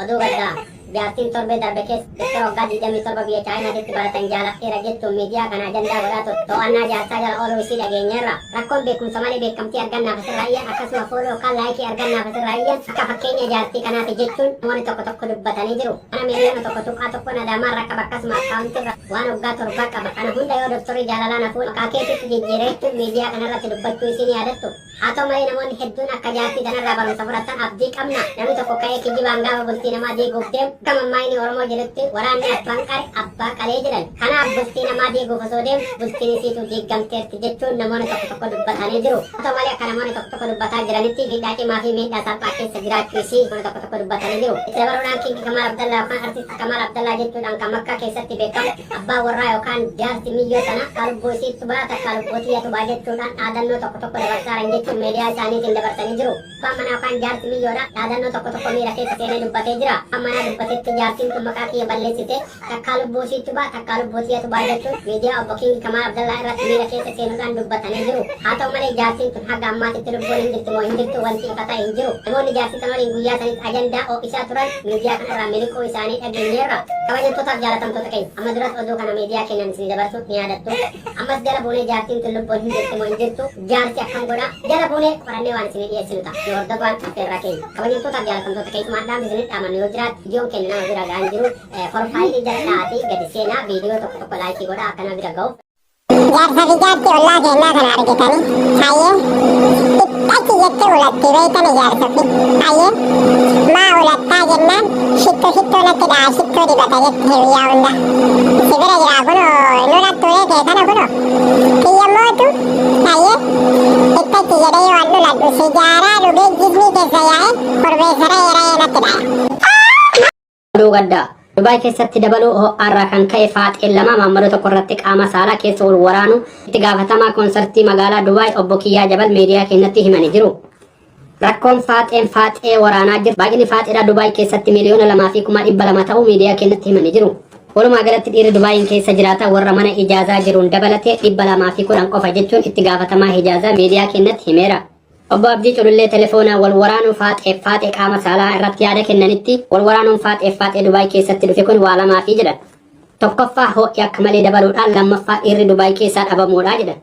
oduu gaddaa jaartiin torbee darbe keessa Dr. Waggaa 27 biyya Chaayinaatti baratan jaalatteera jechuun miidiyaa kana ajandaa godhaa to'annaa jaarsaa jala ooluu isii dhageenyeerra. Rakkoon beekumsa malee beekamtii argannaaf asirraayyan akkasuma fooloo yookaan laayikii argannaaf asirraayyan akka fakkeenya jaartii kanaati jechuun namoonni tokko dubbatanii jiru. Kana miliyoona tokko nadaamaan rakkaba akkasuma akkaawuntirra waan waggaa 7 qaba. Kana hunda yoo doktorri jaalalaan hafuun maqaa keetitti jijjiireechuun miidiyaa kanarratti dubbachuu isiin yaadattu. Haa ta'u malee namoonni hedduun akka jaartii kanarraa barumsa fudhatan abdii qabna. Namni tokko ka'ee kijibaan gaafa bultii namaa diiguuf deemu gama maayini Oromoo jedhutti waraanni abbaan qare abbaa qalee jedhan. Kanaaf bultii namaa diiguuf osoo deemu bultiin isiitu diigamteerti jechuun namoonni tokko dubbatanii jiru. Haa ta'u malee akka namoonni tokko dubbataa jiranitti hidhaa cimaa fi miidhaa salphaa keessa jiraachuu isii namoonni tokko dubbatanii jiru. Itti dabaluudhaan Kingi Kamaal Abdallaa yookaan artisti Kamaal Abdallaa jechuudhaan kan Makkaa keessatti beekamu abbaa warraa yookaan jaarsi miyyoo sana kalubboo isiitu baata kalubboo xiyyatu baa jechuudhaan dhaadannoo tokko dhabarsaa jechuun meediyaa isaaniitiin dabarsanii jiru. Abbaan manaa yookaan jaarsi miyyoodha dhaadannoo tokko miira keessa seenee dubbatee jira. Abbaan manaa dubbatetti jaartiin kun maqaa kiyya balleessite takkaa lubbuu isiitu baa takkaa lubbuu xiyyatu baa jechuun miidiyaa obbo Kingi Kamaal Abdallaa irratti miira keessa seenuudhaan dubbatanii jiru. Haa ta'u malee jaartiin kun haga ammaatitti lubbuun hin jirtu moo hin jirtu wanti ifa ta'e hin jiru. Namoonni jaartii kana waliin guyyaa sanitti ajandaa oomishaa turan miidiyaa kanarraa miliquu isaanii dhageenyeerra. Kabajamtootaaf jaalatamtoota keenya amma duras oduu kana miidiyaa keenyan isin dabarsuuf ni yaadattu. Ammas jala buunee jaartiin kun lubbuun hin jirtu moo hin jirtu jaarsi akkam godha jala buunee qorannee waan isin dhiyeessinu ta'a. Yoo hordofaan affeerraa keenya kabajamtootaaf jaalatamtoota keessumaa addaan isin dhaamannu yoo jiraatu viidiyoon keenya nama bira ga'an jiru profaayilii jala dhaatii gadi seenaa viidiyoo tokko laayikii godha akka nama bira ga'uuf. Jaarsa fi jaartii ollaa keenyaa kana argitanii hayyee achi jettee ulatti beeytani jaarsa fi hayyee maa ulattaa jennaan shittoo natti dha'a shittoo dibata jette hiriyaa hunda si bira jiraa kunoo nulattu reetee kana kunoo kiyya mootu hayyee ittachi jedhee yoo an dhuladhu si jaaraa dhugee jismii keessa yaa'e korbeessara yera'ee natti dha'a. Oduu gaddaa Dubaay keessatti dabaluu ho'aarraa kan ka'e Faaxeen lama maammara tokko irratti qaama saalaa keessa wal waraanu itti gaafatamaa koonsartii magaalaa Dubaay obbo Kiyyaa Jabal miidiyaa keenyatti himanii jiru. Rakkoon Faaxee waraanaa jiru. Baay'inni Faaxeedhaa Dubaay keessatti miliyoona 2,200 ta'uu miidiyaa keenyatti himanii jiru. Walumaa galatti dhiirri Dubaayin keessa jiraata warra mana ijaazaa jiruun dabalatee 210 qofa jechuun itti gaafatamaa ijaazaa miidiyaa keenyatti himeera. Obbo Abdii Culullee telefoonaa wal waraanuu Faaxee qaama saalaa irratti yaada kennanitti wal waraanuun Faaxee Dubaay keessatti dhufe kun waa lamaafi jedhan. Tokkoffaa ho'i akka malee dabaluudhaan lammaffaa dhiirri Dubaay keessaa dhabamuudha jedhan.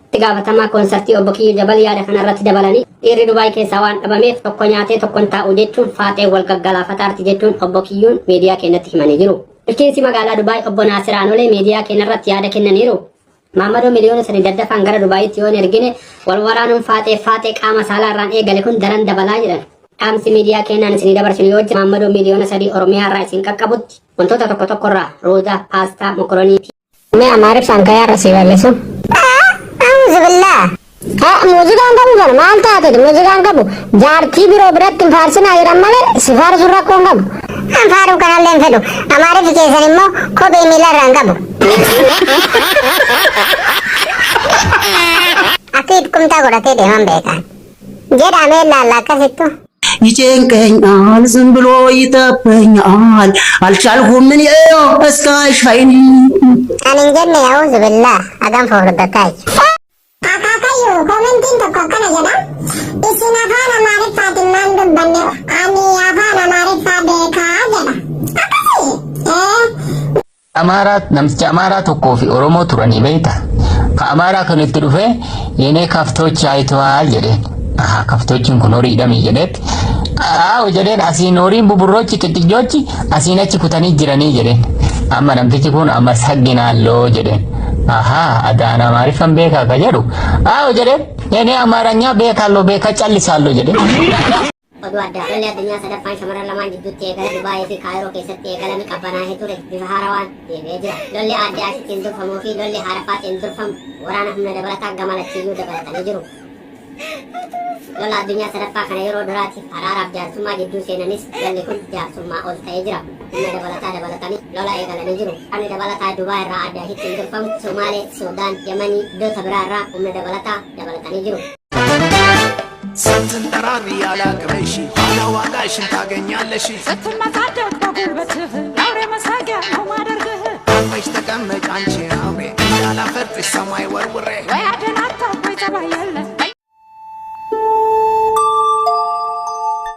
Itti gaafatamaa koonsartii obbo Kiyyuu Jabal yaada kanarratti dabalanii dhiirri Dubaay keessaa waan dhabameef tokko nyaatee tokkon taa'u jechuun Faaxee wal gaggalaafataarti jechuun obbo Kiyyuun miidiyaa keenyatti himanii jiru. Bulchiinsi magaalaa Dubaay obbo Naasir Aanolee miidiyaa keenyarratti yaada kennaniiru. Maammadoo miliyoona 3 daddafaan gara Dubaayitti yoo ergine wal waraanuun Faaxee qaama saalaa irraan eegale kun daran dabalaa jedhan. Dhaamsi miidiyaa keenyaan isinii dabarsinu yoo jira Maammadoo miliyoona 3 Oromiyaa irraa isin qaqqabutti wantoota tokko irraa roozaa, paastaa, mokoroonii fi Mee amaarif sankayaa irra si balleessu. Auzubillah. Muuziqaan qabu kana maal taatedha muuziqaan qabu jaartii biroo biratti hin faarsinaa jedhan malee si faarsuun rakkoo hin qabu. An faaruu kanallee hin fedhu amaarifi keessan immoo kophee miila irraa hin qabu. Akka itkumtaa godhatee deeman beekan jedhamee ilaalla akkasittu. ይጨንቀኛል ዝም ብሎ ይጠበኛል አልቻልኩም ምን እስካይሻይኒ አንን ጀነ ያውዝ ብላ አጋን ፈወርበታይ አካካዩ ኮሜንቲን ተቆከነ ጀዳ ኢሲና ፋና ማሪፋት ማንዱ በነ አኒ አፋና ማሪፋ ቤካ ጀዳ አማራት ነምስቻ አማራት ኮፊ ኦሮሞ ቱረኒ በይታ ከአማራ ከነት ዱፌ የኔ ካፍቶች አይተዋል ጀደን ከፍቶችን ኩኖሪ ደም ይጀለት አው ጀደን አሲኖሪን ቡቡሮች ጥጥጆች አሲነች ኩተኒ ጅረኒ ጀደን አማ ነምቲች ኩን አመሰግናሎ ጀደን አዳና ማሪፈን ቤካ ከጀሩ አው ጀደን የኔ አማራኛ ቤካሎ ቤካ ጨልሳሎ ጀደን oduu addaa lolli addunyaa sadaffaan shamarran lamaan jidduutti eegale Dubaayii fi Kaayiroo keessatti eegalame qabbanaa'ee ture bifa haarawaan deebi'ee jira. Lolli adda asittiin durfamuu fi lolli haarafaatiin durfamu waraana humna dabalataa gamalachiyyuu dabalatanii jiru. Lola addunyaa sadaffaa kana yeroo duraatiif araaraaf jaarsummaa jidduu seenanis lolli kun jaarsummaa ol ta'ee jira. Humna dabalataa dabalatanii lola eegalanii jiru. Humni dabalataa Dubaay irraa adda asittiin durfamu Somaalee, Suudaan, Yemanii iddoota biraa irraa humna dabalataa dabalatanii jiru. ስትንጠራሪ ያላቅበሽ ኋላ ዋጋሽን ታገኛለሽ ስትመታደቅ በጉልበትህ አውሬ መሳቂያ ነው ማደርግህ አርፈሽ ተቀመጭ አንቺ አውሬ እንዳላፈርጥሽ ሰማይ ወርውሬ